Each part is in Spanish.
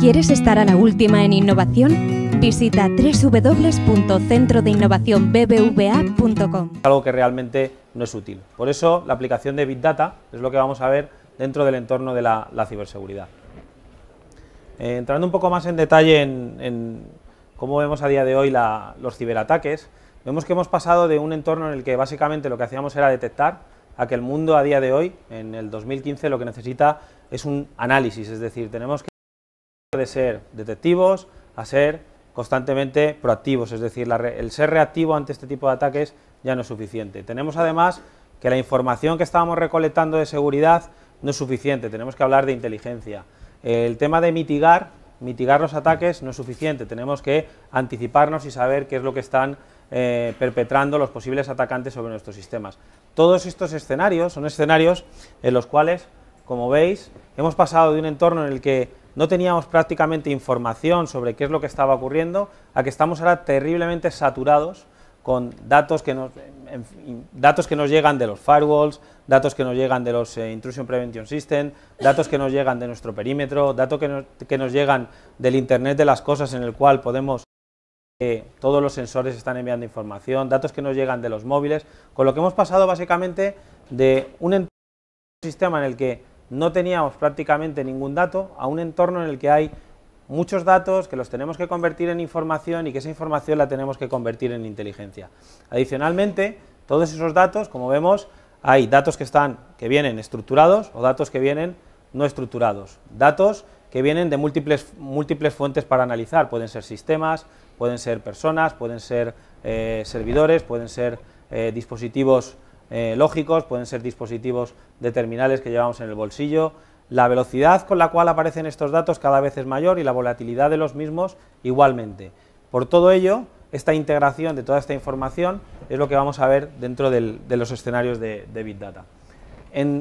¿Quieres estar a la última en innovación? Visita www.centrodeinnovacionbbva.com. Algo que realmente no es útil. Por eso la aplicación de Big Data es lo que vamos a ver dentro del entorno de la ciberseguridad. Entrando un poco más en detalle en cómo vemos a día de hoy los ciberataques, vemos que hemos pasado de un entorno en el que básicamente lo que hacíamos era detectar, a que el mundo a día de hoy, en el 2015, lo que necesita es un análisis, es decir, tenemos que de ser detectivos a ser constantemente proactivos, es decir, el ser reactivo ante este tipo de ataques ya no es suficiente. Tenemos además que la información que estábamos recolectando de seguridad no es suficiente, tenemos que hablar de inteligencia. El tema de mitigar los ataques no es suficiente, tenemos que anticiparnos y saber qué es lo que están perpetrando los posibles atacantes sobre nuestros sistemas. Todos estos escenarios son escenarios en los cuales, como veis, hemos pasado de un entorno en el que no teníamos prácticamente información sobre qué es lo que estaba ocurriendo, a que estamos ahora terriblemente saturados con datos que nos llegan de los firewalls, datos que nos llegan de los Intrusion Prevention System, datos que nos llegan de nuestro perímetro, datos que nos llegan del Internet de las cosas, en el cual podemos todos los sensores están enviando información, datos que nos llegan de los móviles, con lo que hemos pasado básicamente de un sistema en el que no teníamos prácticamente ningún dato a un entorno en el que hay muchos datos que los tenemos que convertir en información y que esa información la tenemos que convertir en inteligencia. Adicionalmente, todos esos datos, como vemos, hay datos que vienen estructurados o datos que vienen no estructurados, datos que vienen de múltiples fuentes para analizar, pueden ser sistemas, pueden ser personas, pueden ser servidores, pueden ser dispositivos lógicos, pueden ser dispositivos de terminales que llevamos en el bolsillo. La velocidad con la cual aparecen estos datos cada vez es mayor y la volatilidad de los mismos igualmente. Por todo ello, esta integración de toda esta información es lo que vamos a ver dentro de los escenarios de Big Data.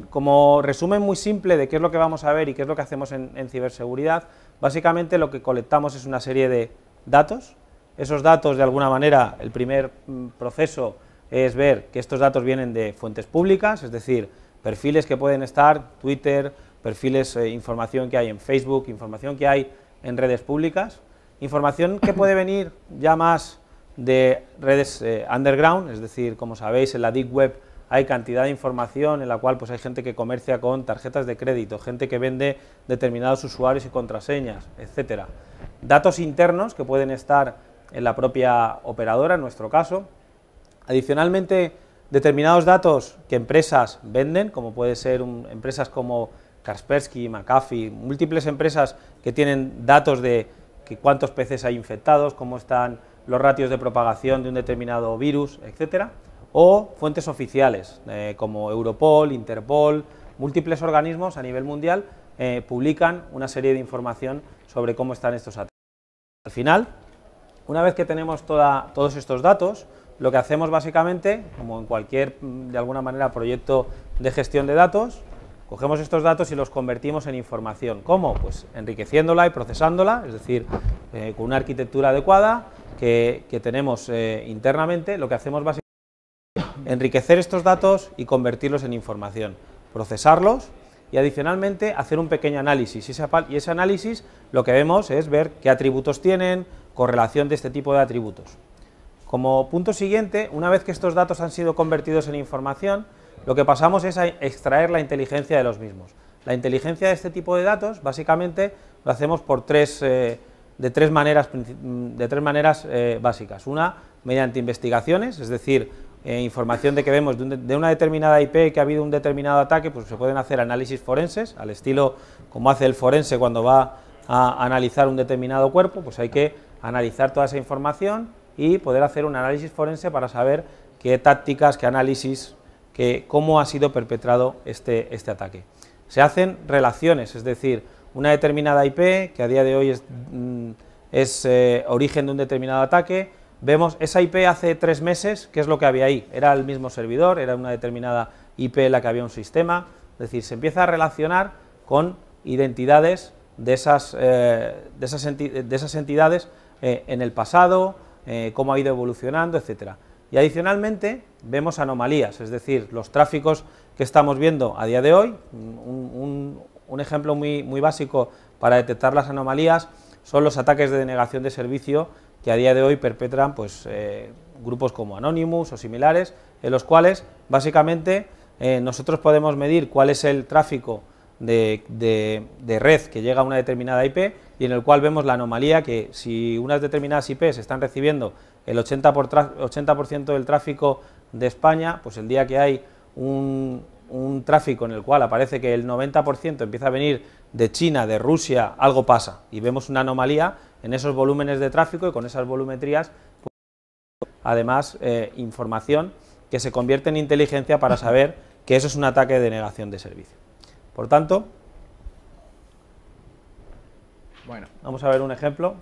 Como resumen muy simple de qué es lo que vamos a ver y qué es lo que hacemos en ciberseguridad, básicamente lo que colectamos es una serie de datos. Esos datos, de alguna manera, el primer proceso es ver que estos datos vienen de fuentes públicas, es decir, perfiles que pueden estar, Twitter, perfiles, información que hay en Facebook, información que hay en redes públicas, información que puede venir ya más de redes underground, es decir, como sabéis, en la Deep Web hay cantidad de información en la cual pues hay gente que comercia con tarjetas de crédito, gente que vende determinados usuarios y contraseñas, etcétera. Datos internos que pueden estar en la propia operadora, en nuestro caso. Adicionalmente, determinados datos que empresas venden, como puede ser empresas como Kaspersky, McAfee, múltiples empresas que tienen datos de cuántos PCs hay infectados, cómo están los ratios de propagación de un determinado virus, etcétera, o fuentes oficiales como Europol, Interpol, múltiples organismos a nivel mundial publican una serie de información sobre cómo están estos ataques. Al final, una vez que tenemos todos estos datos, lo que hacemos básicamente, como en cualquier, de alguna manera, proyecto de gestión de datos, cogemos estos datos y los convertimos en información. ¿Cómo? Pues enriqueciéndola y procesándola, es decir, con una arquitectura adecuada que tenemos internamente, lo que hacemos básicamente es enriquecer estos datos y convertirlos en información, procesarlos y adicionalmente hacer un pequeño análisis. Y ese análisis lo que vemos es ver qué atributos tienen, correlación de este tipo de atributos. Como punto siguiente, una vez que estos datos han sido convertidos en información, lo que pasamos es a extraer la inteligencia de los mismos. La inteligencia de este tipo de datos, básicamente, lo hacemos de tres maneras básicas. Una, mediante investigaciones, es decir, información de que vemos de una determinada IP que ha habido un determinado ataque, pues se pueden hacer análisis forenses, al estilo como hace el forense cuando va a analizar un determinado cuerpo, pues hay que analizar toda esa información y poder hacer un análisis forense para saber qué tácticas, qué análisis, cómo ha sido perpetrado este ataque. Se hacen relaciones, es decir, una determinada IP que a día de hoy es origen de un determinado ataque, vemos esa IP hace 3 meses, ¿qué es lo que había ahí? Era el mismo servidor, era una determinada IP en la que había un sistema, es decir, se empieza a relacionar con identidades de esas entidades en el pasado, cómo ha ido evolucionando, etcétera. Y adicionalmente vemos anomalías, es decir, los tráficos que estamos viendo a día de hoy, un ejemplo muy básico para detectar las anomalías son los ataques de denegación de servicio que a día de hoy perpetran pues, grupos como Anonymous o similares, en los cuales básicamente nosotros podemos medir cuál es el tráfico de red que llega a una determinada IP y en el cual vemos la anomalía que si unas determinadas IPs están recibiendo el 80% del tráfico de España, pues el día que hay un tráfico en el cual aparece que el 90% empieza a venir de China, de Rusia, algo pasa y vemos una anomalía en esos volúmenes de tráfico y con esas volumetrías, pues, además información que se convierte en inteligencia para saber que eso es un ataque de denegación de servicio. Por tanto, bueno, vamos a ver un ejemplo.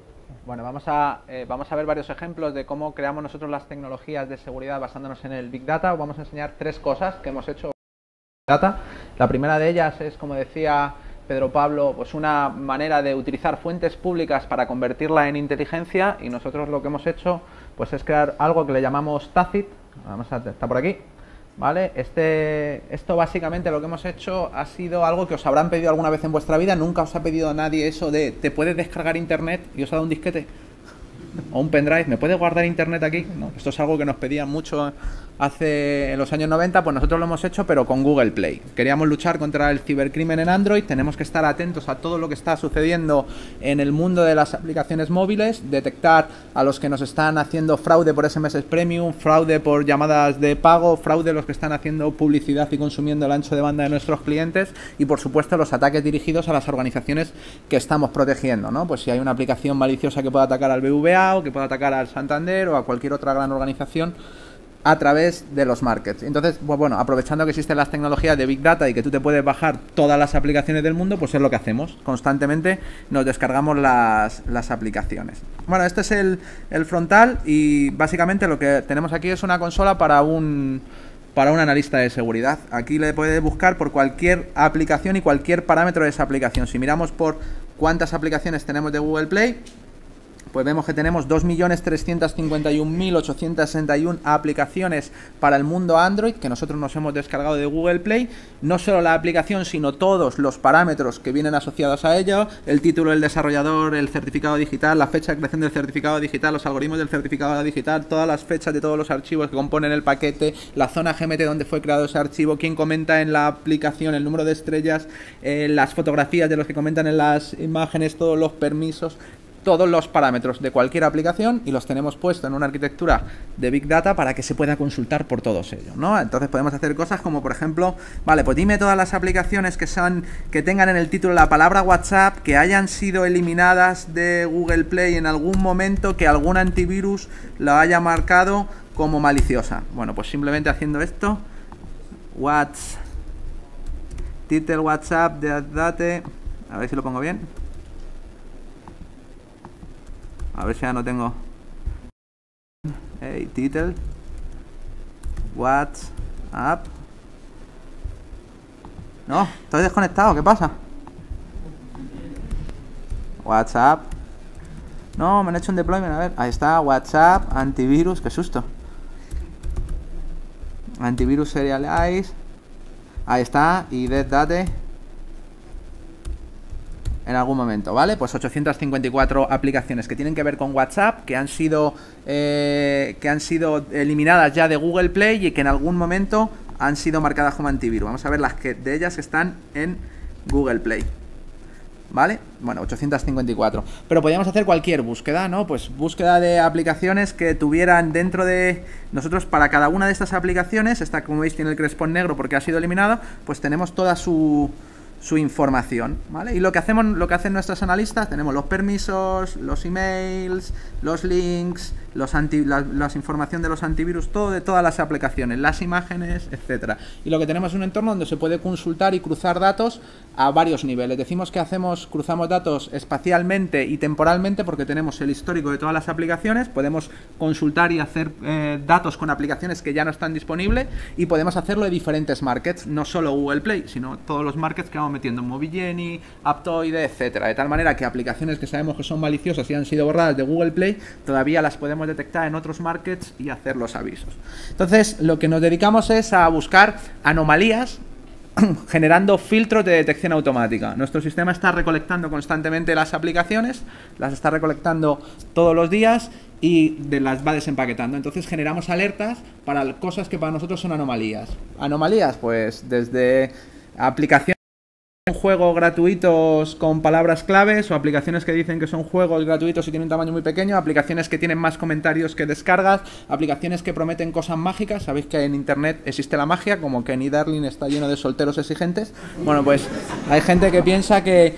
Bueno, vamos a ver varios ejemplos de cómo creamos nosotros las tecnologías de seguridad basándonos en el Big Data. Os vamos a enseñar 3 cosas que hemos hecho en Big Data. La primera de ellas es, como decía Pedro Pablo, pues una manera de utilizar fuentes públicas para convertirla en inteligencia, y nosotros lo que hemos hecho pues es crear algo que le llamamos Tacit. Está por aquí. ¿Vale? Esto básicamente lo que hemos hecho ha sido algo que os habrán pedido alguna vez en vuestra vida. Nunca os ha pedido a nadie eso de ¿te puedes descargar internet? Y os ha dado un disquete o un pendrive, ¿me puedes guardar internet aquí? No, esto es algo que nos pedían mucho en los años 90, pues nosotros lo hemos hecho, pero con Google Play. Queríamos luchar contra el cibercrimen en Android, tenemos que estar atentos a todo lo que está sucediendo en el mundo de las aplicaciones móviles, detectar a los que nos están haciendo fraude por SMS Premium, fraude por llamadas de pago, fraude los que están haciendo publicidad y consumiendo el ancho de banda de nuestros clientes, y por supuesto los ataques dirigidos a las organizaciones que estamos protegiendo, ¿no? Pues si hay una aplicación maliciosa que pueda atacar al BBVA o que pueda atacar al Santander o a cualquier otra gran organización a través de los markets. Entonces, pues bueno, aprovechando que existen las tecnologías de Big Data y que tú te puedes bajar todas las aplicaciones del mundo, pues es lo que hacemos. Constantemente nos descargamos las aplicaciones. Bueno, este es el frontal y básicamente lo que tenemos aquí es una consola para un analista de seguridad. Aquí le puedes buscar por cualquier aplicación y cualquier parámetro de esa aplicación. Si miramos por cuántas aplicaciones tenemos de Google Play, pues vemos que tenemos 2.351.861 aplicaciones para el mundo Android que nosotros nos hemos descargado de Google Play. No solo la aplicación, sino todos los parámetros que vienen asociados a ello, el título del desarrollador, el certificado digital, la fecha de creación del certificado digital, los algoritmos del certificado digital, todas las fechas de todos los archivos que componen el paquete, la zona GMT donde fue creado ese archivo, quién comenta en la aplicación, el número de estrellas, las fotografías de los que comentan en las imágenes, todos los permisos, todos los parámetros de cualquier aplicación, y los tenemos puestos en una arquitectura de Big Data para que se pueda consultar por todos ellos, ¿no? Entonces podemos hacer cosas como, por ejemplo, vale, pues dime todas las aplicaciones que tengan en el título la palabra WhatsApp, que hayan sido eliminadas de Google Play en algún momento, que algún antivirus lo haya marcado como maliciosa. Bueno, pues simplemente haciendo esto, title WhatsApp de date, a ver si lo pongo bien. A ver si ya no tengo. Hey, title WhatsApp. No, estoy desconectado, ¿qué pasa? WhatsApp. No, me han hecho un deployment, a ver. Ahí está, WhatsApp, antivirus, qué susto. Antivirus serialize. Ahí está, y dead date. En algún momento, ¿vale? Pues 854 aplicaciones que tienen que ver con WhatsApp, que han sido eliminadas ya de Google Play y que en algún momento han sido marcadas como antivirus. Vamos a ver las que de ellas están en Google Play, ¿vale? Bueno, 854. Pero podríamos hacer cualquier búsqueda, ¿no? Pues búsqueda de aplicaciones que tuvieran dentro de nosotros, para cada una de estas aplicaciones, esta, como veis, tiene el crespón negro porque ha sido eliminado, pues tenemos toda su información, ¿vale? Y lo que hacen nuestros analistas, tenemos los permisos, los emails, los links, las información de los antivirus, todo de todas las aplicaciones, las imágenes, etcétera. Y lo que tenemos es un entorno donde se puede consultar y cruzar datos a varios niveles. Decimos que cruzamos datos espacialmente y temporalmente porque tenemos el histórico de todas las aplicaciones, podemos consultar y hacer datos con aplicaciones que ya no están disponibles, y podemos hacerlo de diferentes markets, no solo Google Play, sino todos los markets que vamos metiendo, Movigeni, Aptoide, etcétera, de tal manera que aplicaciones que sabemos que son maliciosas y han sido borradas de Google Play, todavía las podemos detectar en otros markets y hacer los avisos. Entonces, lo que nos dedicamos es a buscar anomalías generando filtros de detección automática. Nuestro sistema está recolectando constantemente las aplicaciones, las está recolectando todos los días y las va desempaquetando. Entonces generamos alertas para cosas que para nosotros son anomalías. Anomalías, pues desde aplicaciones juegos gratuitos con palabras claves o aplicaciones que dicen que son juegos gratuitos y tienen un tamaño muy pequeño, aplicaciones que tienen más comentarios que descargas, aplicaciones que prometen cosas mágicas. Sabéis que en internet existe la magia, como que Darling está lleno de solteros exigentes. Bueno, pues hay gente que piensa que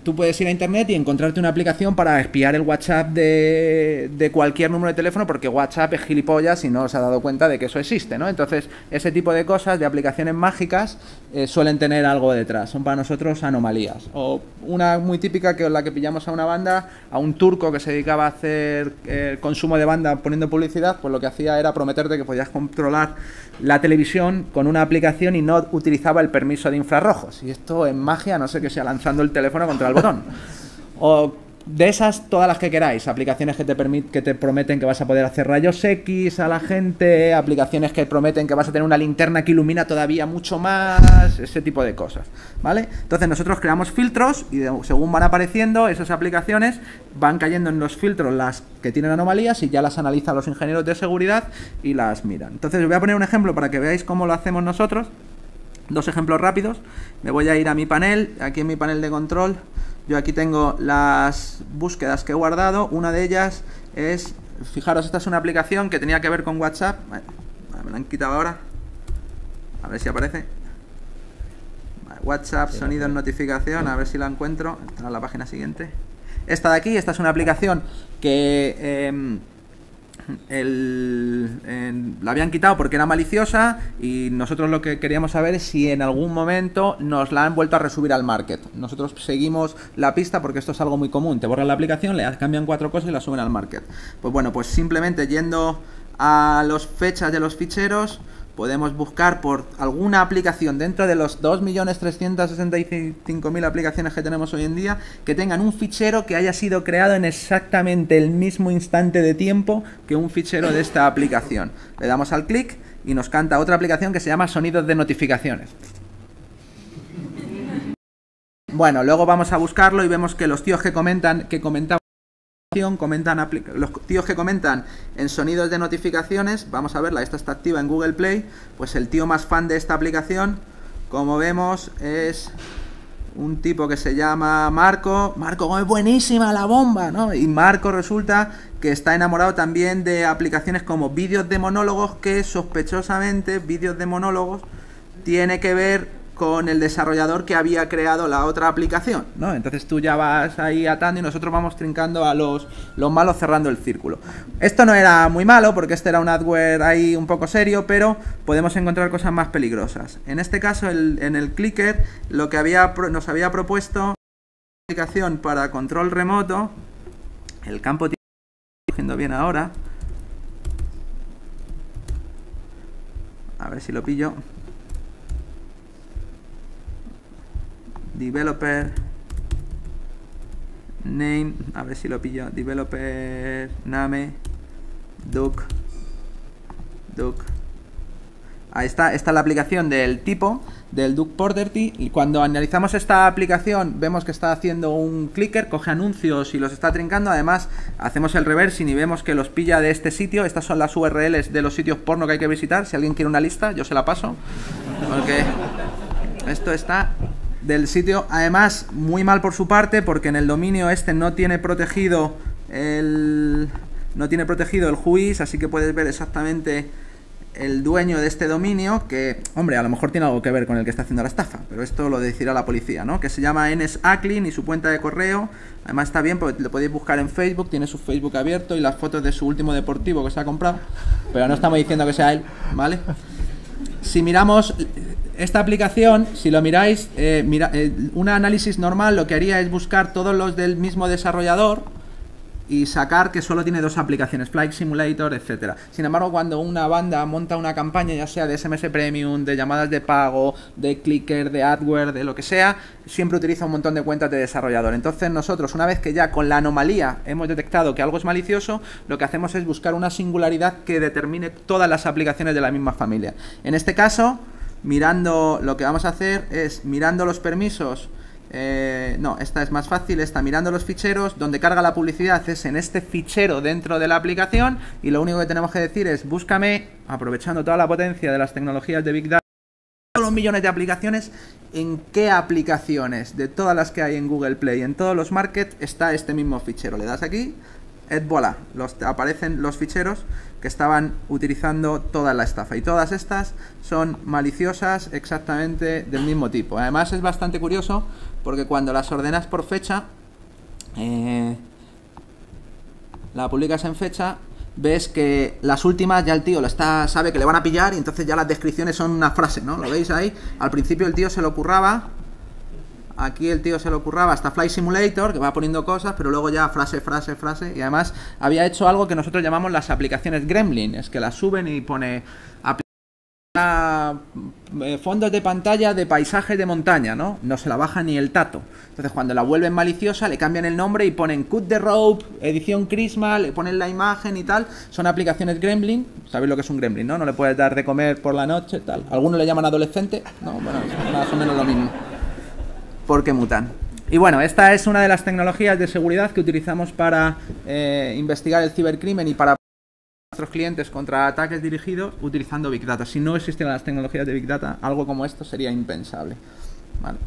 tú puedes ir a internet y encontrarte una aplicación para espiar el WhatsApp de cualquier número de teléfono, porque WhatsApp es gilipollas y no se ha dado cuenta de que eso existe, ¿no? Entonces, ese tipo de cosas, de aplicaciones mágicas, suelen tener algo detrás. Son para nosotros anomalías. O una muy típica, que la que pillamos a una banda, a un turco que se dedicaba a hacer consumo de banda poniendo publicidad, pues lo que hacía era prometerte que podías controlar la televisión con una aplicación y no utilizaba el permiso de infrarrojos. Y esto en magia, no sé qué sea, lanzando el teléfono contra el botón. O de esas, todas las que queráis. Aplicaciones que te prometen que vas a poder hacer rayos X a la gente, aplicaciones que prometen que vas a tener una linterna que ilumina todavía mucho más, ese tipo de cosas, ¿vale? Entonces nosotros creamos filtros y según van apareciendo esas aplicaciones, van cayendo en los filtros las que tienen anomalías y ya las analizan los ingenieros de seguridad y las miran. Entonces os voy a poner un ejemplo para que veáis cómo lo hacemos nosotros. Dos ejemplos rápidos. Me voy a ir a mi panel. Aquí en mi panel de control, yo aquí tengo las búsquedas que he guardado. Una de ellas es, fijaros, esta es una aplicación que tenía que ver con WhatsApp. Bueno, me la han quitado ahora. A ver si aparece. WhatsApp, sonido en notificación. A ver si la encuentro. Está en la página siguiente. Esta de aquí, esta es una aplicación que la habían quitado porque era maliciosa, y nosotros lo que queríamos saber es si en algún momento nos la han vuelto a resubir al market. Nosotros seguimos la pista porque esto es algo muy común. Te borran la aplicación, le cambian 4 cosas y la suben al market. Pues bueno, pues simplemente yendo a las fechas de los ficheros, podemos buscar por alguna aplicación dentro de los 2.365.000 aplicaciones que tenemos hoy en día que tengan un fichero que haya sido creado en exactamente el mismo instante de tiempo que un fichero de esta aplicación. Le damos al clic y nos canta otra aplicación que se llama sonidos de notificaciones. Bueno, luego vamos a buscarlo y vemos que los tíos que comentaban los tíos que comentan en sonidos de notificaciones, vamos a verla, esta está activa en Google Play, pues el tío más fan de esta aplicación, como vemos, es un tipo que se llama Marco. Marco, es buenísima la bomba, ¿no? Y Marco resulta que está enamorado también de aplicaciones como vídeos de monólogos, que sospechosamente vídeos de monólogos tiene que ver con el desarrollador que había creado la otra aplicación, ¿no? Entonces tú ya vas ahí atando y nosotros vamos trincando a los malos, cerrando el círculo. Esto no era muy malo porque este era un adware ahí un poco serio, pero podemos encontrar cosas más peligrosas. En este caso, en el clicker, lo que nos había propuesto una aplicación para control remoto. El campo tiene cogiendo bien ahora. A ver si lo pillo. Developer name, a ver si lo pillo. Developer name Duck. Ahí está, esta es la aplicación del tipo del Duck Property, y cuando analizamos esta aplicación vemos que está haciendo un clicker, coge anuncios y los está trincando. Además hacemos el reversing y vemos que los pilla de este sitio. Estas son las URLs de los sitios porno que hay que visitar. Si alguien quiere una lista, yo se la paso, porque esto está del sitio. Además, muy mal por su parte, porque en el dominio este no tiene protegido el whois, así que puedes ver exactamente el dueño de este dominio, que, hombre, a lo mejor tiene algo que ver con el que está haciendo la estafa, pero esto lo decidirá la policía, ¿no? Que se llama Enes Acklin y su cuenta de correo. Además está bien porque lo podéis buscar en Facebook, tiene su Facebook abierto y las fotos de su último deportivo que se ha comprado, pero no estamos diciendo que sea él, ¿vale? Si miramos esta aplicación, si lo miráis, un análisis normal lo que haría es buscar todos los del mismo desarrollador y sacar que solo tiene 2 aplicaciones, Flight Simulator, etcétera. Sin embargo, cuando una banda monta una campaña, ya sea de SMS Premium, de llamadas de pago, de clicker, de adware, de lo que sea, siempre utiliza un montón de cuentas de desarrollador. Entonces nosotros, una vez que ya con la anomalía hemos detectado que algo es malicioso, lo que hacemos es buscar una singularidad que determine todas las aplicaciones de la misma familia. En este caso, mirando, lo que vamos a hacer es, mirando los permisos, no, esta es más fácil, está mirando los ficheros, donde carga la publicidad es en este fichero dentro de la aplicación, y lo único que tenemos que decir es, búscame, aprovechando toda la potencia de las tecnologías de Big Data, todos los millones de aplicaciones, en qué aplicaciones de todas las que hay en Google Play, en todos los markets, está este mismo fichero. Le das aquí, et voilà, aparecen los ficheros que estaban utilizando toda la estafa, y todas estas son maliciosas exactamente del mismo tipo. Además es bastante curioso porque cuando las ordenas por fecha, la publicas en fecha, ves que las últimas ya el tío sabe que le van a pillar, y entonces ya las descripciones son una frase, ¿no? ¿Lo veis ahí? Al principio el tío se lo curraba. Aquí el tío se lo curraba hasta Flight Simulator, que va poniendo cosas, pero luego ya frase, frase, frase. Y además había hecho algo que nosotros llamamos las aplicaciones Gremlin, es que las suben y pone fondos de pantalla de paisajes de montaña, ¿no? No se la baja ni el tato. Entonces cuando la vuelven maliciosa le cambian el nombre y ponen Cut the Rope, edición Christmas, le ponen la imagen y tal. Son aplicaciones Gremlin. ¿Sabéis lo que es un Gremlin, no? No le puedes dar de comer por la noche, tal. Algunos le llaman adolescente, no, bueno, es más o menos lo mismo. Porque mutan. Y bueno, esta es una de las tecnologías de seguridad que utilizamos para investigar el cibercrimen y para nuestros clientes contra ataques dirigidos utilizando Big Data. Si no existieran las tecnologías de Big Data, algo como esto sería impensable. Vale.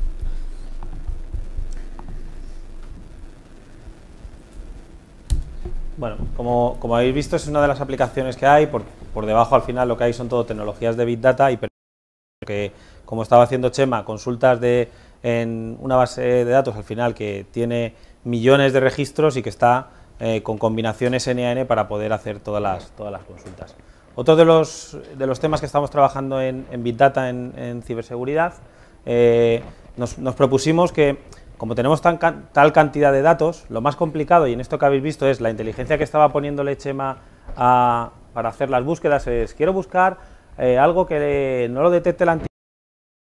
Bueno, como habéis visto, es una de las aplicaciones que hay. Por debajo, al final, lo que hay son todo tecnologías de Big Data, y que, como estaba haciendo Chema, consultas en una base de datos al final que tiene millones de registros y que está con combinaciones N-A-N para poder hacer todas las consultas. Otro de los temas que estamos trabajando en Big Data en ciberseguridad, nos propusimos que, como tenemos tal cantidad de datos, lo más complicado, y en esto que habéis visto es la inteligencia que estaba poniéndole Chema para hacer las búsquedas, es quiero buscar algo que no lo detecte la antigüedad,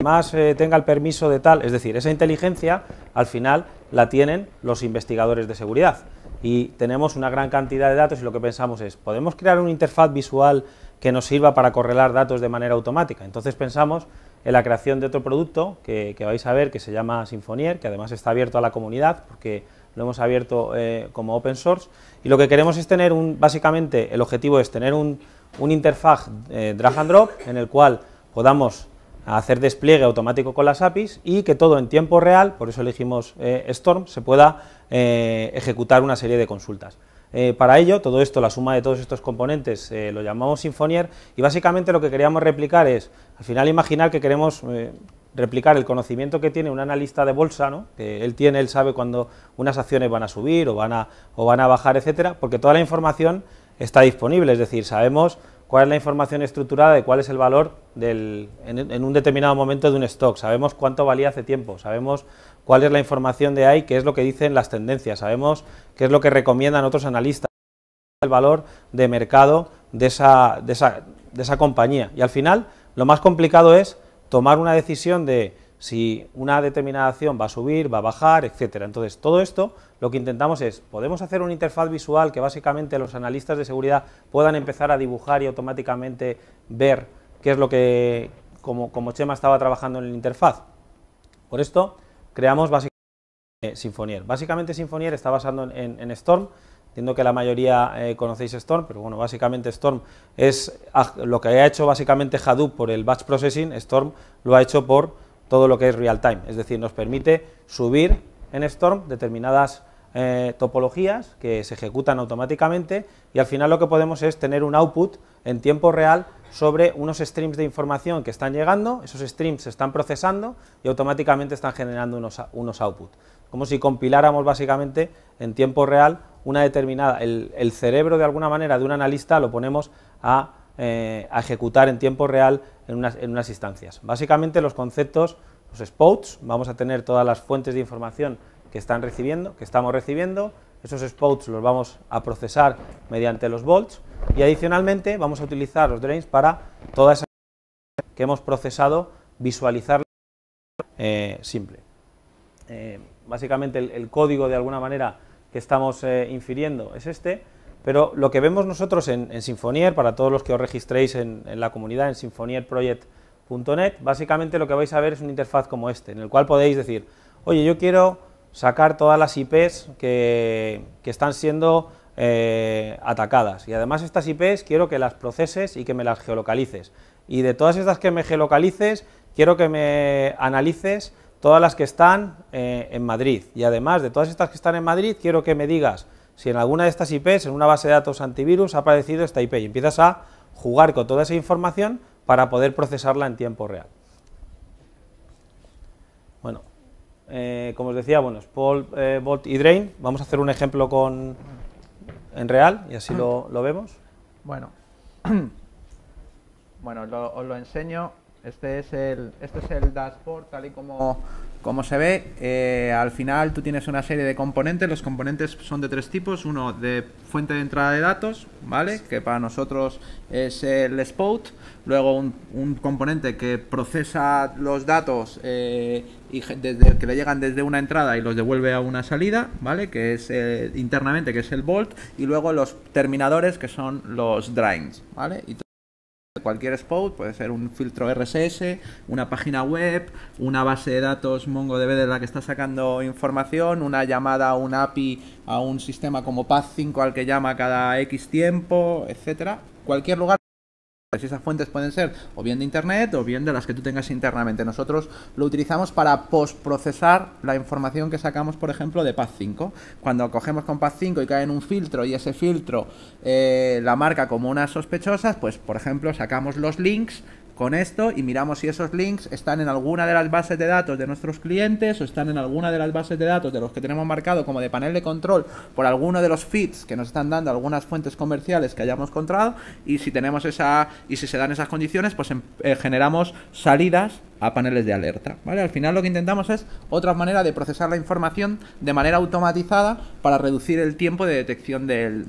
más tenga el permiso de tal, es decir, esa inteligencia al final la tienen los investigadores de seguridad, y tenemos una gran cantidad de datos, y lo que pensamos es, ¿podemos crear una interfaz visual que nos sirva para correlar datos de manera automática? Entonces pensamos en la creación de otro producto que vais a ver, que se llama Sinfonier, que además está abierto a la comunidad porque lo hemos abierto como open source, y lo que queremos es tener básicamente el objetivo es tener un interfaz drag and drop en el cual podamos hacer despliegue automático con las APIs y que todo en tiempo real, por eso elegimos Storm, se pueda ejecutar una serie de consultas. Para ello, todo esto, la suma de todos estos componentes, lo llamamos Sinfonier, y básicamente lo que queríamos replicar es, al final, imaginar que queremos replicar el conocimiento que tiene un analista de bolsa, ¿no? Que él sabe cuando unas acciones van a subir o van a bajar, etcétera, porque toda la información está disponible, es decir, sabemos cuál es la información estructurada de cuál es el valor en un determinado momento de un stock, sabemos cuánto valía hace tiempo, sabemos cuál es la información de ahí, qué es lo que dicen las tendencias, sabemos qué es lo que recomiendan otros analistas, el valor de mercado de esa compañía. Y al final, lo más complicado es tomar una decisión de si una determinada acción va a subir, va a bajar, etcétera. Entonces, todo esto, lo que intentamos es, podemos hacer una interfaz visual que básicamente los analistas de seguridad puedan empezar a dibujar y automáticamente ver qué es lo que, como Chema estaba trabajando en la interfaz. Por esto, creamos básicamente Sinfonier. Básicamente Sinfonier está basado en Storm. Entiendo que la mayoría conocéis Storm, pero bueno, básicamente Storm es lo que ha hecho básicamente Hadoop por el batch processing. Storm lo ha hecho por todo lo que es real time, es decir, nos permite subir en Storm determinadas topologías que se ejecutan automáticamente, y al final lo que podemos es tener un output en tiempo real sobre unos streams de información que están llegando, esos streams se están procesando y automáticamente están generando unos outputs, como si compiláramos básicamente en tiempo real una determinada, el cerebro de alguna manera de un analista lo ponemos a ejecutar en tiempo real en unas instancias. Básicamente los conceptos, los spouts, vamos a tener todas las fuentes de información que estamos recibiendo, esos spouts los vamos a procesar mediante los bolts y adicionalmente vamos a utilizar los drains para toda esa que hemos procesado, visualizarla simple. Básicamente el código de alguna manera que estamos infiriendo es este, pero lo que vemos nosotros en Sinfonier, para todos los que os registréis en la comunidad en sinfonierproject.net, básicamente lo que vais a ver es una interfaz como este, en el cual podéis decir, oye, yo quiero sacar todas las IPs que están siendo atacadas, y además estas IPs quiero que las proceses y que me las geolocalices, y de todas estas que me geolocalices, quiero que me analices todas las que están en Madrid, y además de todas estas que están en Madrid, quiero que me digas si en alguna de estas IPs, en una base de datos antivirus, ha aparecido esta IP, y empiezas a jugar con toda esa información para poder procesarla en tiempo real. Bueno, como os decía, bueno, Spolt, Bolt y Drain, vamos a hacer un ejemplo en real, y así lo vemos. Bueno, os lo enseño. Este es el dashboard tal y como se ve. Al final tú tienes una serie de componentes. Los componentes son de tres tipos. Uno de fuente de entrada de datos, ¿vale? Que para nosotros es el spout. Luego un componente que procesa los datos y que le llegan desde una entrada y los devuelve a una salida, ¿vale? Que es internamente, que es el bolt. Y luego los terminadores, que son los drains, ¿vale? Y cualquier spout puede ser un filtro RSS, una página web, una base de datos MongoDB de la que está sacando información, una llamada a un API a un sistema como Path5 al que llama cada X tiempo, etcétera. Cualquier lugar. Esas fuentes pueden ser o bien de internet o bien de las que tú tengas internamente. Nosotros lo utilizamos para postprocesar la información que sacamos, por ejemplo, de Path5. Cuando cogemos con Path5 y cae en un filtro y ese filtro la marca como unas sospechosas, pues por ejemplo sacamos los links con esto y miramos si esos links están en alguna de las bases de datos de nuestros clientes o están en alguna de las bases de datos de los que tenemos marcado como de panel de control por alguno de los feeds que nos están dando algunas fuentes comerciales que hayamos encontrado, y si tenemos y si se dan esas condiciones, pues generamos salidas a paneles de alerta, ¿vale? Al final lo que intentamos es otra manera de procesar la información de manera automatizada para reducir el tiempo de detección del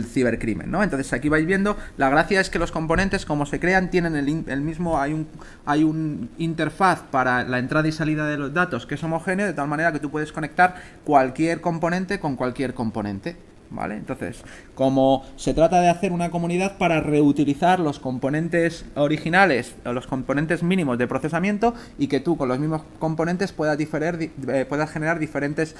cibercrimen, ¿no? Entonces aquí vais viendo, la gracia es que los componentes como se crean tienen el mismo, hay un interfaz para la entrada y salida de los datos que es homogéneo, de tal manera que tú puedes conectar cualquier componente con cualquier componente, ¿vale? Entonces, como se trata de hacer una comunidad para reutilizar los componentes originales o los componentes mínimos de procesamiento, y que tú con los mismos componentes puedas generar diferentes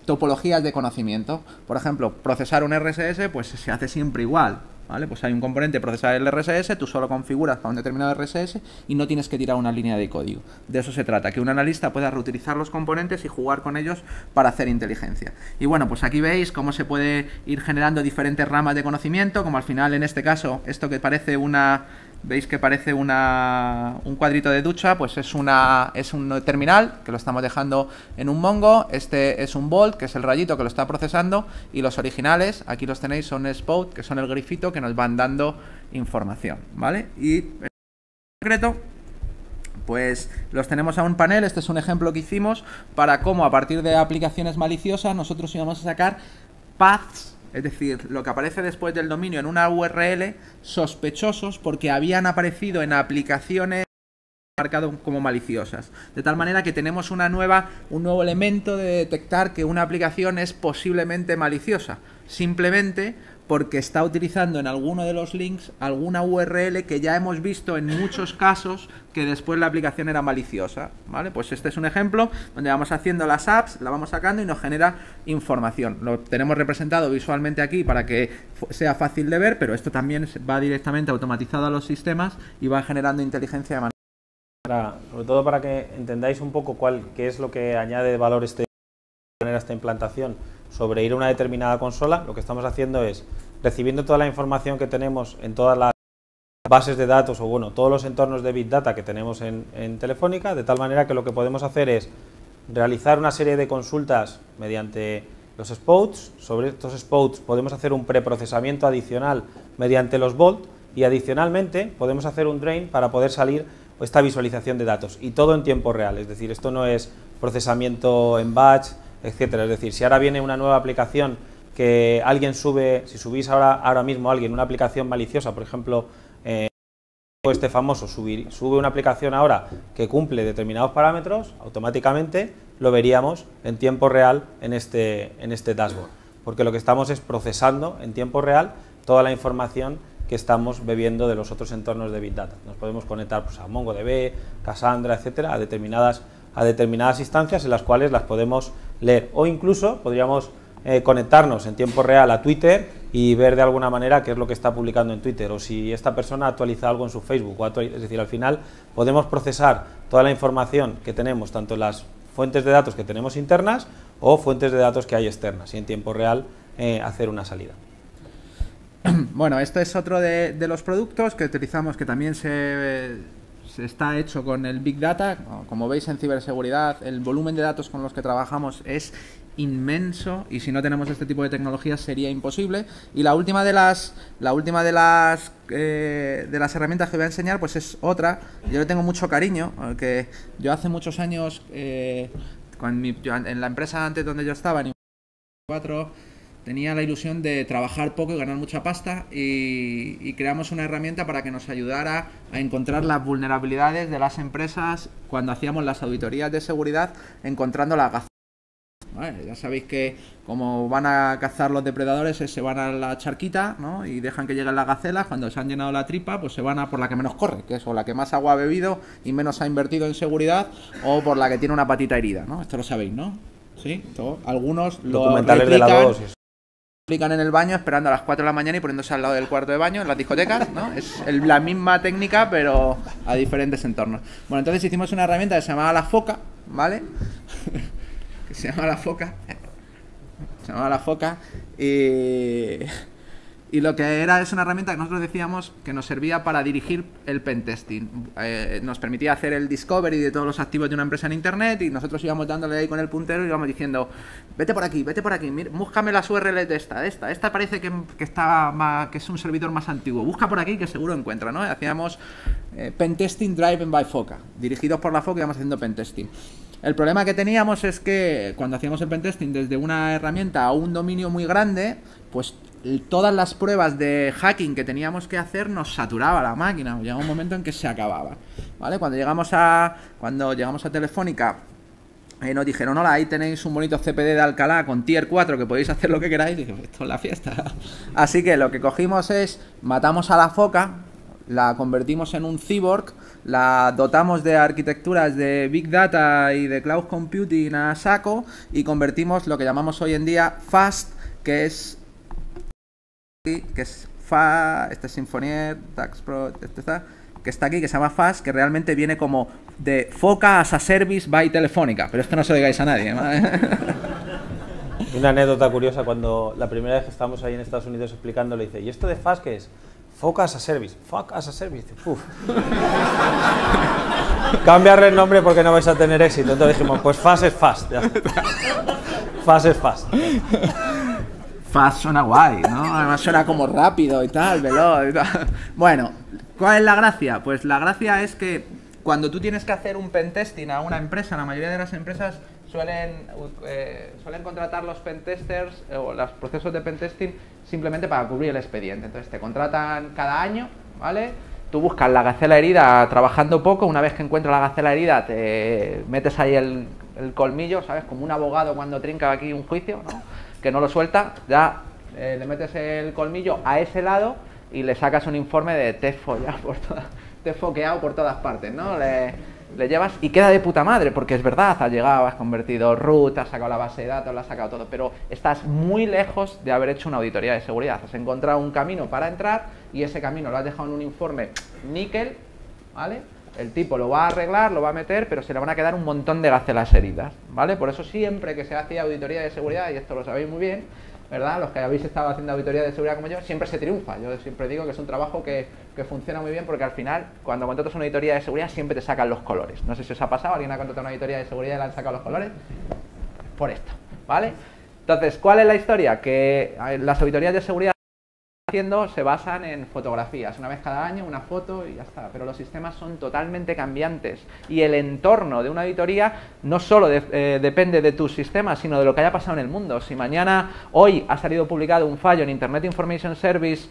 topologías de conocimiento. Por ejemplo, procesar un RSS pues se hace siempre igual, ¿vale? Pues hay un componente procesar el RSS, tú solo configuras para un determinado RSS y no tienes que tirar una línea de código. De eso se trata, que un analista pueda reutilizar los componentes y jugar con ellos para hacer inteligencia. Y bueno, pues aquí veis cómo se puede ir generando diferentes ramas de conocimiento, como al final en este caso, esto que parece veis que parece un cuadrito de ducha, pues es un terminal que lo estamos dejando en un Mongo. Este es un Bolt, que es el rayito que lo está procesando, y los originales, aquí los tenéis, son Spout, que son el grifito que nos van dando información, ¿vale? Y en concreto, pues los tenemos a un panel. Este es un ejemplo que hicimos para cómo a partir de aplicaciones maliciosas nosotros íbamos a sacar paths, es decir, lo que aparece después del dominio en una URL, sospechosos porque habían aparecido en aplicaciones marcado como maliciosas, de tal manera que tenemos un nuevo elemento de detectar que una aplicación es posiblemente maliciosa, simplemente porque está utilizando en alguno de los links alguna URL que ya hemos visto en muchos casos que después la aplicación era maliciosa, ¿vale? Pues este es un ejemplo donde vamos haciendo las apps, la vamos sacando y nos genera información. Lo tenemos representado visualmente aquí para que sea fácil de ver, pero esto también va directamente automatizado a los sistemas y va generando inteligencia de manera. Sobre todo para que entendáis un poco qué es lo que añade de valor esta implantación sobre ir a una determinada consola. Lo que estamos haciendo es recibiendo toda la información que tenemos en todas las bases de datos o bueno, todos los entornos de Big Data que tenemos en Telefónica, de tal manera que lo que podemos hacer es realizar una serie de consultas mediante los spouts. Sobre estos spouts podemos hacer un preprocesamiento adicional mediante los Bolt, y adicionalmente podemos hacer un drain para poder salir esta visualización de datos, y todo en tiempo real. Es decir, esto no es procesamiento en batch etcétera. Es decir, si ahora viene una nueva aplicación que alguien sube, si subís ahora mismo a alguien una aplicación maliciosa, por ejemplo, este famoso sube una aplicación ahora que cumple determinados parámetros, automáticamente lo veríamos en tiempo real en este dashboard, porque lo que estamos es procesando en tiempo real toda la información que estamos bebiendo de los otros entornos de Big Data. Nos podemos conectar pues, a MongoDB, Cassandra, etcétera, a determinadas instancias en las cuales las podemos leer, o incluso podríamos conectarnos en tiempo real a Twitter y ver de alguna manera qué es lo que está publicando en Twitter, o si esta persona actualiza algo en su Facebook, es decir, al final podemos procesar toda la información que tenemos, tanto en las fuentes de datos que tenemos internas o fuentes de datos que hay externas, y en tiempo real hacer una salida. Bueno, esto es otro de los productos que utilizamos, que también se está hecho con el Big Data. Como veis, en ciberseguridad el volumen de datos con los que trabajamos es inmenso, y si no tenemos este tipo de tecnologías sería imposible. Y la última de las herramientas que voy a enseñar pues es otra. Yo le tengo mucho cariño, porque yo hace muchos años en la empresa antes donde yo estaba, en 4, tenía la ilusión de trabajar poco y ganar mucha pasta, y creamos una herramienta para que nos ayudara a encontrar las vulnerabilidades de las empresas cuando hacíamos las auditorías de seguridad, encontrando las gacelas. Vale, ya sabéis que como van a cazar los depredadores, se van a la charquita, ¿no? Y dejan que lleguen las gacelas. Cuando se han llenado la tripa, pues se van a por la que menos corre, que es o la que más agua ha bebido y menos ha invertido en seguridad, o por la que tiene una patita herida, ¿no? Esto lo sabéis, ¿no? Sí, algunos lo replican en el baño esperando a las 4 de la mañana y poniéndose al lado del cuarto de baño en las discotecas, ¿no? Es la misma técnica, pero a diferentes entornos. Bueno, entonces hicimos una herramienta que se llamaba La Foca, ¿vale? Que se llama La Foca. Se llamaba La Foca. Y lo que era es una herramienta que nosotros decíamos que nos servía para dirigir el pentesting. Nos permitía hacer el discovery de todos los activos de una empresa en internet, y nosotros íbamos dándole ahí con el puntero y íbamos diciendo: vete por aquí, mira, búscame las URLs de esta parece que es un servidor más antiguo, busca por aquí que seguro encuentra, ¿no? Hacíamos pentesting driven by Foca, dirigidos por La Foca, íbamos haciendo pentesting. El problema que teníamos es que cuando hacíamos el pentesting desde una herramienta a un dominio muy grande, pues todas las pruebas de hacking que teníamos que hacer nos saturaba la máquina. Llegaba un momento en que se acababa, ¿vale? Cuando llegamos a Telefónica, nos dijeron: hola, ahí tenéis un bonito CPD de Alcalá con Tier 4 que podéis hacer lo que queráis. Y dije: esto es la fiesta. Así que lo que cogimos es, matamos a La Foca, la convertimos en un cyborg, la dotamos de arquitecturas de Big Data y de Cloud Computing a saco, y convertimos lo que llamamos hoy en día FAST, que es Sinfonier, Dax Pro, que está aquí, que se llama FAST, que realmente viene como de Foca as a Service by Telefónica, pero esto no se lo digáis a nadie, ¿vale? Una anécdota curiosa: cuando la primera vez que estábamos ahí en Estados Unidos explicando, le dice: ¿y esto de FAST qué es? Foca as a Service. Fuck as a Service. Uf. Cambiarle el nombre porque no vais a tener éxito. Entonces dijimos: pues FAST es FAST. FAST es FAST. Fast suena guay, ¿no? Además suena como rápido y tal, veloz y tal. Bueno, ¿cuál es la gracia? Pues la gracia es que cuando tú tienes que hacer un pentesting a una empresa, la mayoría de las empresas suelen contratar los pentesters o los procesos de pentesting simplemente para cubrir el expediente. Entonces te contratan cada año, ¿vale? Tú buscas la gacela herida trabajando poco. Una vez que encuentras la gacela herida, te metes ahí el colmillo, ¿sabes? Como un abogado cuando trinca aquí un juicio, ¿no? Que no lo suelta, ya le metes el colmillo a ese lado y le sacas un informe de te he foqueado por todas partes, ¿no? Le llevas y queda de puta madre, porque es verdad, has llegado, has convertido root, has sacado la base de datos, lo has sacado todo, pero estás muy lejos de haber hecho una auditoría de seguridad. Has encontrado un camino para entrar y ese camino lo has dejado en un informe níquel, ¿vale? El tipo lo va a arreglar, lo va a meter, pero se le van a quedar un montón de gacelas heridas, ¿vale? Por eso siempre que se hace auditoría de seguridad, y esto lo sabéis muy bien, ¿verdad? Los que habéis estado haciendo auditoría de seguridad como yo, siempre se triunfa. Yo siempre digo que es un trabajo que funciona muy bien, porque al final, cuando contratas una auditoría de seguridad, siempre te sacan los colores. No sé si os ha pasado, ¿alguien ha contratado una auditoría de seguridad y le han sacado los colores? Por esto, ¿vale? Entonces, ¿cuál es la historia? Que las auditorías de seguridad haciendo se basan en fotografías. Una vez cada año, una foto y ya está. Pero los sistemas son totalmente cambiantes. Y el entorno de una auditoría no solo depende de tus sistemas, sino de lo que haya pasado en el mundo. Si hoy ha salido publicado un fallo en Internet Information Service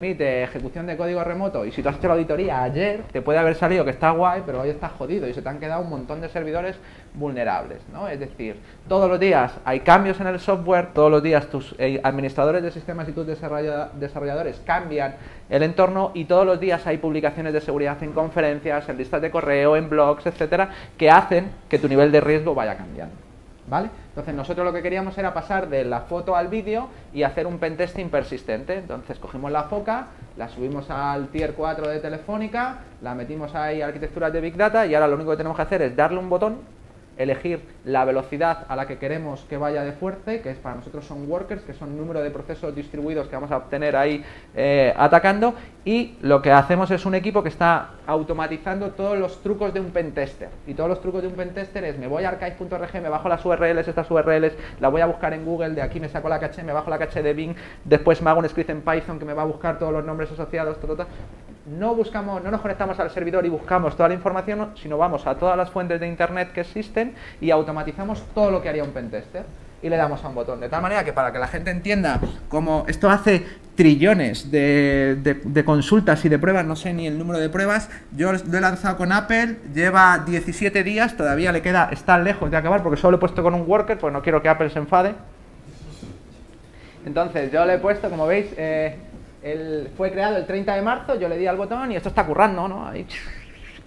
de ejecución de código remoto, y si tú has hecho la auditoría ayer, te puede haber salido que está guay, pero hoy está jodido y se te han quedado un montón de servidores vulnerables, ¿no? Es decir, todos los días hay cambios en el software, todos los días tus administradores de sistemas y tus desarrolladores cambian el entorno, y todos los días hay publicaciones de seguridad en conferencias, en listas de correo, en blogs, etcétera, que hacen que tu nivel de riesgo vaya cambiando, ¿vale? Entonces nosotros lo que queríamos era pasar de la foto al vídeo y hacer un pentesting persistente. Entonces cogimos la foca, la subimos al tier 4 de Telefónica, la metimos ahí a arquitecturas de Big Data, y ahora lo único que tenemos que hacer es darle un botón, elegir la velocidad a la que queremos que vaya de fuerte, que es para nosotros son workers, que son número de procesos distribuidos que vamos a obtener ahí atacando, y lo que hacemos es un equipo que está automatizando todos los trucos de un pentester. Y todos los trucos de un pentester es: me voy a archive.org, me bajo las URLs, estas URLs las voy a buscar en Google, de aquí me saco la caché, me bajo la caché de Bing, después me hago un script en Python que me va a buscar todos los nombres asociados, No nos conectamos al servidor y buscamos toda la información, sino vamos a todas las fuentes de internet que existen y automatizamos todo lo que haría un pentester, y le damos a un botón, de tal manera que, para que la gente entienda cómo esto hace trillones de consultas y de pruebas, no sé ni el número de pruebas, yo lo he lanzado con Apple, lleva 17 días, todavía le queda, está lejos de acabar porque solo lo he puesto con un worker, pues no quiero que Apple se enfade. Entonces yo le he puesto, como veis, fue creado el 30 de marzo, yo le di al botón y esto está currando, ¿no? Ahí.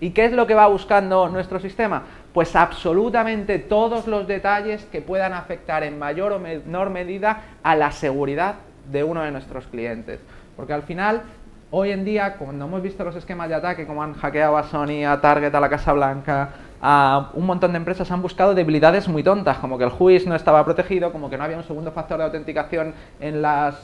¿Y qué es lo que va buscando nuestro sistema? Pues absolutamente todos los detalles que puedan afectar en mayor o menor medida a la seguridad de uno de nuestros clientes. Porque al final, hoy en día, cuando hemos visto los esquemas de ataque, como han hackeado a Sony, a Target, a la Casa Blanca, a un montón de empresas, han buscado debilidades muy tontas, como que el WHOIS no estaba protegido, como que no había un segundo factor de autenticación en las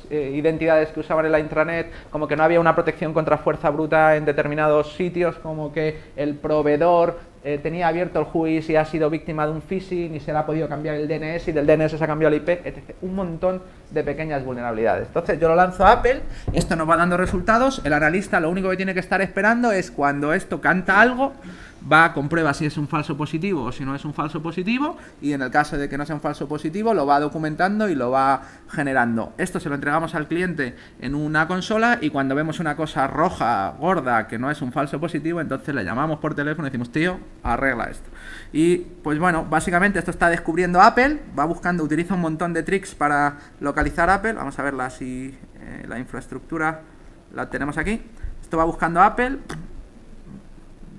identidades que usaban en la intranet, como que no había una protección contra fuerza bruta en determinados sitios, como que el proveedor tenía abierto el WHOIS y ha sido víctima de un phishing y se le ha podido cambiar el DNS y del DNS se ha cambiado el IP, etc. Un montón de pequeñas vulnerabilidades. Entonces yo lo lanzo a Apple, esto nos va dando resultados, el analista lo único que tiene que estar esperando es cuando esto canta algo, va, comprueba si es un falso positivo o si no es un falso positivo, y en el caso de que no sea un falso positivo lo va documentando y lo va generando. Esto se lo entregamos al cliente en una consola, y cuando vemos una cosa roja, gorda, que no es un falso positivo, entonces le llamamos por teléfono y decimos: tío, arregla esto. Y pues bueno, básicamente esto está descubriendo Apple, va buscando, utiliza un montón de tricks para localizar Apple. Vamos a verla si la infraestructura la tenemos aquí. Esto va buscando Apple.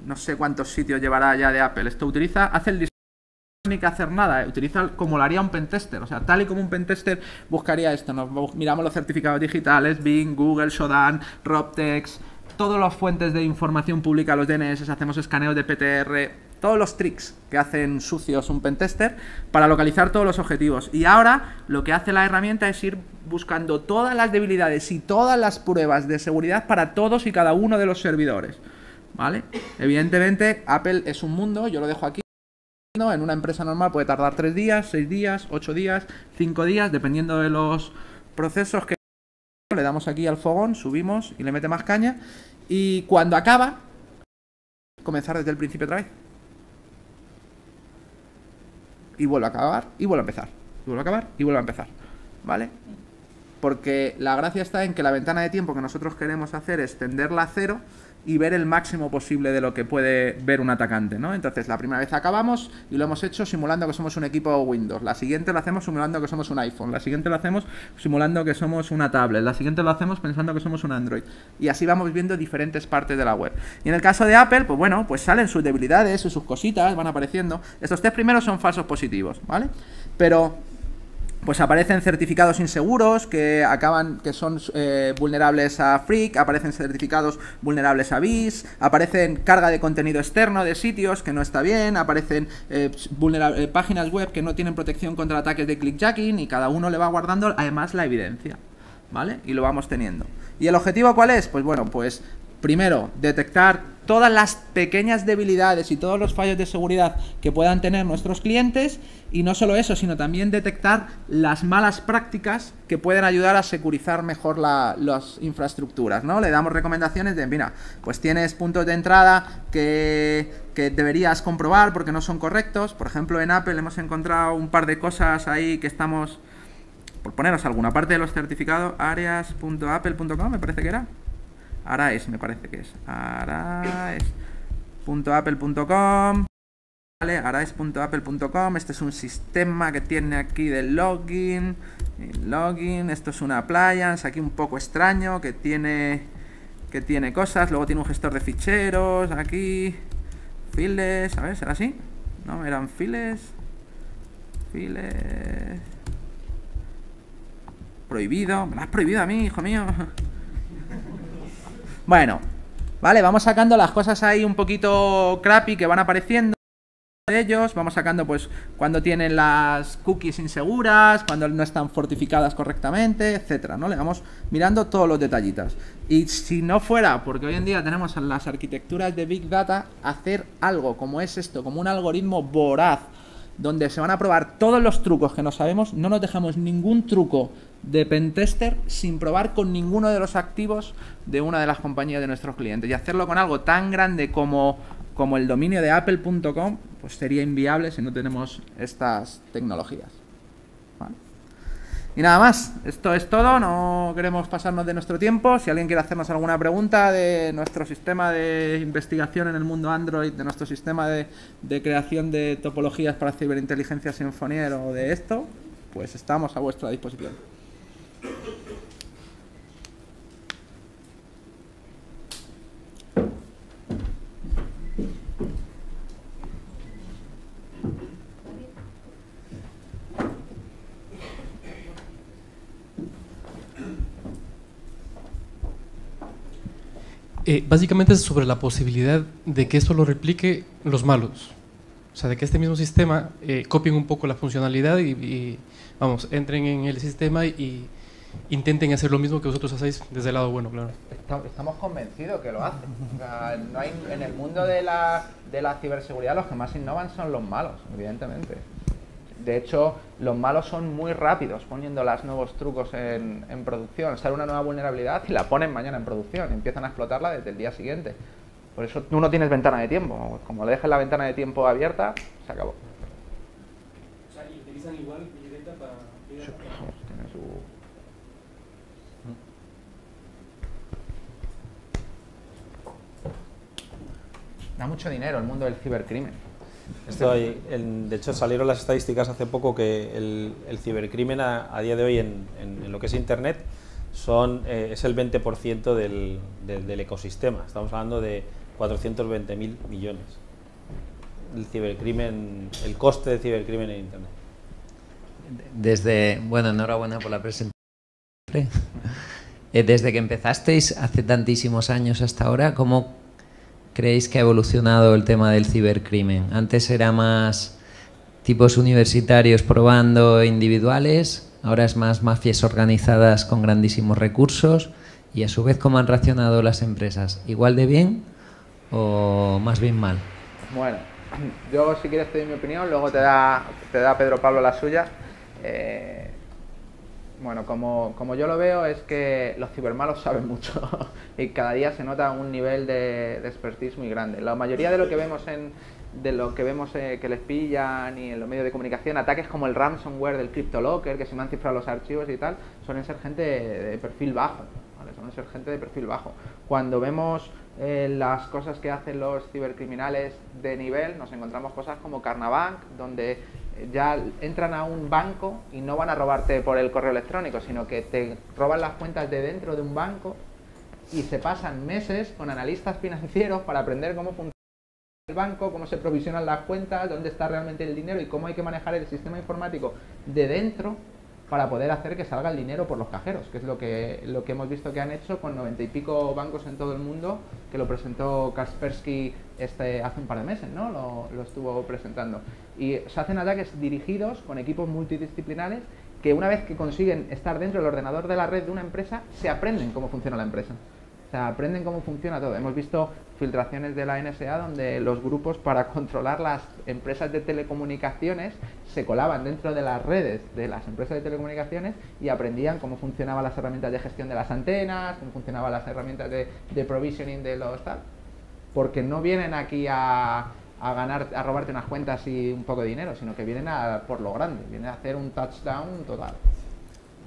No sé cuántos sitios llevará ya de Apple. Esto hace el diseño, no tiene que hacer nada, utiliza como lo haría un pentester, o sea, tal y como un pentester buscaría esto. Miramos los certificados digitales, Bing, Google, Shodan, Roptex, todas las fuentes de información pública, los DNS, hacemos escaneos de PTR, todos los tricks que hacen sucios un pentester para localizar todos los objetivos. Y ahora lo que hace la herramienta es ir buscando todas las debilidades y todas las pruebas de seguridad para todos y cada uno de los servidores, ¿vale? Evidentemente Apple es un mundo, yo lo dejo aquí. En una empresa normal puede tardar 3 días, 6 días, 8 días, 5 días, dependiendo de los procesos que le damos aquí al fogón, subimos y le mete más caña, y cuando acaba, comenzar desde el principio otra vez. Y vuelve a acabar, y vuelve a empezar. Y vuelve a acabar, y vuelve a empezar, ¿vale? Porque la gracia está en que la ventana de tiempo que nosotros queremos hacer es tenderla a 0 y ver el máximo posible de lo que puede ver un atacante, ¿no? Entonces, la primera vez acabamos y lo hemos hecho simulando que somos un equipo Windows. La siguiente lo hacemos simulando que somos un iPhone. La siguiente lo hacemos simulando que somos una tablet. La siguiente lo hacemos pensando que somos un Android. Y así vamos viendo diferentes partes de la web. Y en el caso de Apple, pues bueno, pues salen sus debilidades, sus cositas, van apareciendo. Estos 3 primeros son falsos positivos, ¿vale? Pero pues aparecen certificados inseguros que son vulnerables a Freak, aparecen certificados vulnerables a BIS, aparecen carga de contenido externo de sitios que no está bien, aparecen páginas web que no tienen protección contra ataques de clickjacking, y cada uno le va guardando además la evidencia, ¿vale? Y lo vamos teniendo. ¿Y el objetivo cuál es? Pues bueno, pues primero, detectar todas las pequeñas debilidades y todos los fallos de seguridad que puedan tener nuestros clientes, y no solo eso, sino también detectar las malas prácticas que pueden ayudar a securizar mejor las infraestructuras, ¿no? Le damos recomendaciones de, mira, pues tienes puntos de entrada que deberías comprobar porque no son correctos. Por ejemplo, en Apple hemos encontrado un par de cosas ahí que estamos, por poneros alguna parte de los certificados, areas.apple.com me parece que era. Araes, me parece que es. Araes.apple.com. Vale, araes.apple.com. Este es un sistema que tiene aquí de login. Esto es una appliance aquí un poco extraño que tiene cosas. Luego tiene un gestor de ficheros aquí. Files, a ver, ¿será así? No, eran files. Prohibido. Me lo has prohibido a mí, hijo mío. Bueno, vale, vamos sacando las cosas ahí un poquito crappy que van apareciendo de ellos. Vamos sacando pues cuando tienen las cookies inseguras, cuando no están fortificadas correctamente, etcétera, ¿no? Le vamos mirando todos los detallitos. Y si no fuera, porque hoy en día tenemos en las arquitecturas de Big Data, hacer algo como es esto, como un algoritmo voraz, donde se van a probar todos los trucos que no sabemos, no nos dejamos ningún truco de pentester sin probar con ninguno de los activos de una de las compañías de nuestros clientes. Y hacerlo con algo tan grande como el dominio de apple.com, pues sería inviable si no tenemos estas tecnologías. ¿Vale? Y nada más, esto es todo, no queremos pasarnos de nuestro tiempo. Si alguien quiere hacernos alguna pregunta de nuestro sistema de investigación en el mundo Android, de nuestro sistema de creación de topologías para ciberinteligencia Sinfonier o de esto, pues estamos a vuestra disposición. Básicamente es sobre la posibilidad de que esto lo replique los malos. O sea, de que este mismo sistema copien un poco la funcionalidad y vamos, entren en el sistema y intenten hacer lo mismo que vosotros hacéis desde el lado bueno, claro. Estamos convencidos que lo hacen. O sea, no hay, en el mundo de la ciberseguridad los que más innovan son los malos, evidentemente. De hecho, los malos son muy rápidos poniendo los nuevos trucos en producción. Sale una nueva vulnerabilidad y la ponen mañana en producción y empiezan a explotarla desde el día siguiente. Por eso tú no tienes ventana de tiempo. Como le dejes la ventana de tiempo abierta, se acabó. O sea, ¿y utilizan igual Big Data para...? Tiene su... Da mucho dinero el mundo del cibercrimen. De hecho, salieron las estadísticas hace poco que el cibercrimen a día de hoy en lo que es Internet es el 20% del ecosistema. Estamos hablando de 420.000 millones. El coste del cibercrimen en Internet. Bueno, enhorabuena por la presentación. Desde que empezasteis hace tantísimos años hasta ahora, ¿cómo creéis que ha evolucionado el tema del cibercrimen? Antes era más tipos universitarios probando individuales, ahora es más mafias organizadas con grandísimos recursos, y a su vez, ¿cómo han reaccionado las empresas? ¿Igual de bien o más bien mal? Bueno, yo si quieres te doy mi opinión, luego te da Pedro Pablo la suya. Bueno, como yo lo veo es que los cibermalos saben mucho y cada día se nota un nivel de expertise muy grande. La mayoría de lo que vemos que les pillan y en los medios de comunicación, ataques como el ransomware del CryptoLocker, que se me han cifrado los archivos y tal, suelen ser gente de perfil bajo, ¿vale? Suelen ser gente de perfil bajo. Cuando vemos las cosas que hacen los cibercriminales de nivel, nos encontramos cosas como Carnabank, donde ya entran a un banco y no van a robarte por el correo electrónico, sino que te roban las cuentas de dentro de un banco y se pasan meses con analistas financieros para aprender cómo funciona el banco, cómo se provisionan las cuentas, dónde está realmente el dinero y cómo hay que manejar el sistema informático de dentro para poder hacer que salga el dinero por los cajeros, que es lo que hemos visto que han hecho con 90 y pico bancos en todo el mundo, que lo presentó Kaspersky hace un par de meses, ¿no? Lo estuvo presentando. Y se hacen ataques dirigidos con equipos multidisciplinares que una vez que consiguen estar dentro del ordenador de la red de una empresa, se aprenden cómo funciona la empresa. sea, aprenden cómo funciona todo. Hemos visto filtraciones de la NSA donde los grupos, para controlar las empresas de telecomunicaciones, se colaban dentro de las redes de las empresas de telecomunicaciones y aprendían cómo funcionaban las herramientas de gestión de las antenas, cómo funcionaban las herramientas de provisioning de los tal. Porque no vienen aquí a robarte unas cuentas y un poco de dinero, sino que vienen por lo grande, vienen a hacer un touchdown total.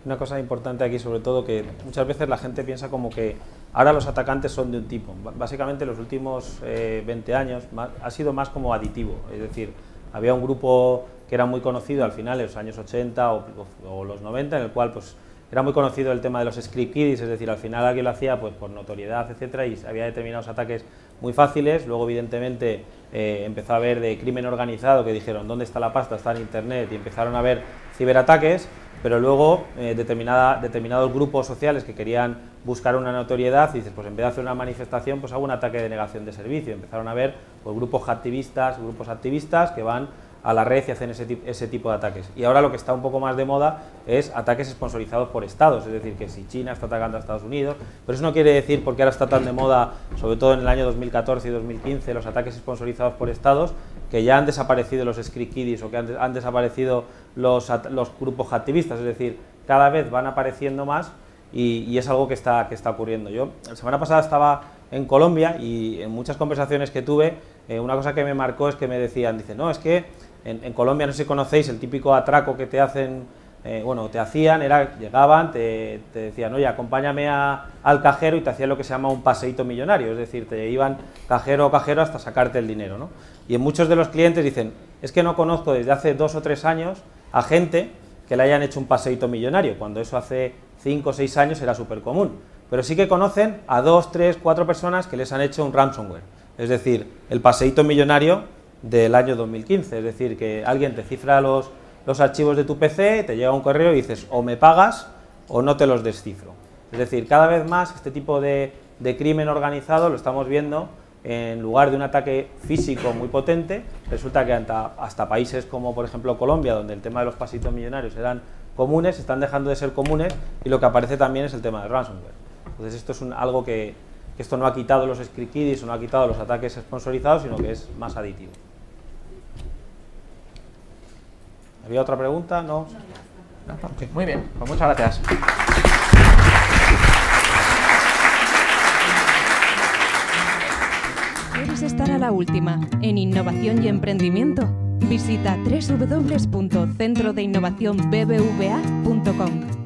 Una cosa importante aquí, sobre todo, que muchas veces la gente piensa como que ahora los atacantes son de un tipo. Básicamente los últimos 20 años ha sido más como aditivo, es decir, había un grupo que era muy conocido al final, en los años 80 o los 90, en el cual pues era muy conocido el tema de los script kiddies, es decir, al final alguien lo hacía pues por notoriedad, etcétera, y había determinados ataques muy fáciles. Luego, evidentemente, empezó a haber de crimen organizado, que dijeron, ¿dónde está la pasta? Está en Internet, y empezaron a haber ciberataques. Pero luego determinados grupos sociales que querían buscar una notoriedad, y dices, pues en vez de hacer una manifestación, pues hago un ataque de negación de servicio. Empezaron a ver pues, grupos activistas que van a la red y hacen ese tipo de ataques. Y ahora lo que está un poco más de moda es ataques sponsorizados por estados, es decir, que si China está atacando a Estados Unidos, pero eso no quiere decir, porque ahora está tan de moda, sobre todo en el año 2014 y 2015, los ataques sponsorizados por estados, que ya han desaparecido los script kiddies o que han desaparecido los grupos activistas, es decir, cada vez van apareciendo más y es algo que está ocurriendo. Yo la semana pasada estaba en Colombia y en muchas conversaciones que tuve, una cosa que me marcó es que me decían, no, es que en Colombia, no sé si conocéis, el típico atraco que te hacen, te hacían, llegaban, te decían, oye, acompáñame al cajero, y te hacían lo que se llama un paseíto millonario, es decir, te iban cajero a cajero hasta sacarte el dinero, ¿no? Y en muchos de los clientes dicen, es que no conozco desde hace 2 o 3 años a gente que le hayan hecho un paseíto millonario, cuando eso hace 5 o 6 años era súper común, pero sí que conocen a 2, 3, 4 personas que les han hecho un ransomware, es decir, el paseíto millonario del año 2015, es decir, que alguien te cifra los archivos de tu PC, te llega un correo y dices, o me pagas o no te los descifro. Es decir, cada vez más este tipo de crimen organizado lo estamos viendo. En lugar de un ataque físico muy potente, resulta que hasta países como, por ejemplo, Colombia, donde el tema de los pasitos millonarios eran comunes, están dejando de ser comunes, y lo que aparece también es el tema del ransomware. Entonces esto es algo que esto no ha quitado los script kiddies o no ha quitado los ataques sponsorizados, sino que es más aditivo. ¿Había otra pregunta? ¿No? Okay, muy bien, pues muchas gracias. ¿Quieres estar a la última en innovación y emprendimiento? Visita www.centrodeinnovacionbbva.com.